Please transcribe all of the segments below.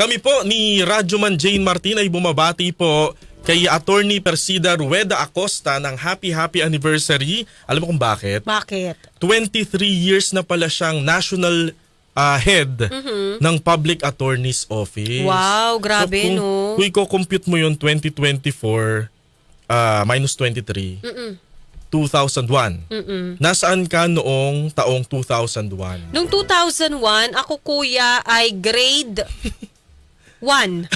kami po ni Radyoman Jane Martin ay bumabati po kay Attorney Persida Rueda Acosta ng happy anniversary. Alam mo kung bakit? Bakit? 23 years na pala siyang national head ng Public Attorney's Office. Wow, grabe, no? Kung i-compute mo yun, 2024 minus 23, 2001. Nasaan ka noong taong 2001? Noong 2001, ako kuya ay grade 1.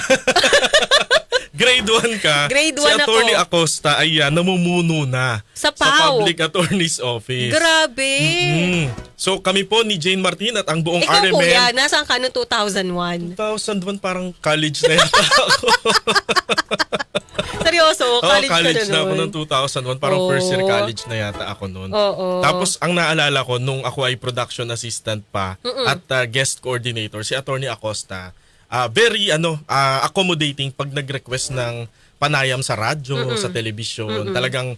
Grade 1 ka. Grade Si 1 Attorney ako. Acosta ay namumuno na Sa sa PAO. Public Attorney's Office. Grabe. So kami po ni Jane Martin at ang buong Ikaw RMN. kuya, nasaan ka noong 2001? 2001 parang college na yata ako. Seryoso, college, college ka na ako nun. noong 2001. Parang Oo. first year college na yata ako noon. Oo. Tapos ang naalala ko nung ako ay production assistant pa at guest coordinator, si Attorney Acosta, very accommodating pag nag-request ng panayam sa radyo, sa telebisyon. Talagang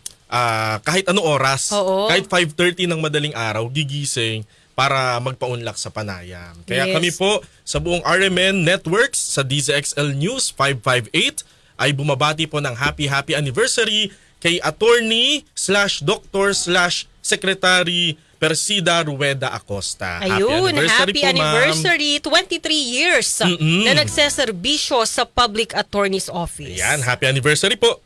kahit ano oras, Oo. kahit 5:30 ng madaling araw, gigising para magpaunlak sa panayam. Kaya Yes. kami po sa buong RMN Networks, sa DZXL News 558, ay bumabati po ng happy anniversary kay attorney/doctor/secretary Persida Rueda Acosta. Ayun, happy po, ma'am. anniversary, 23 years na nagseserbisyo sa Public Attorney's Office. Ayan, happy anniversary po.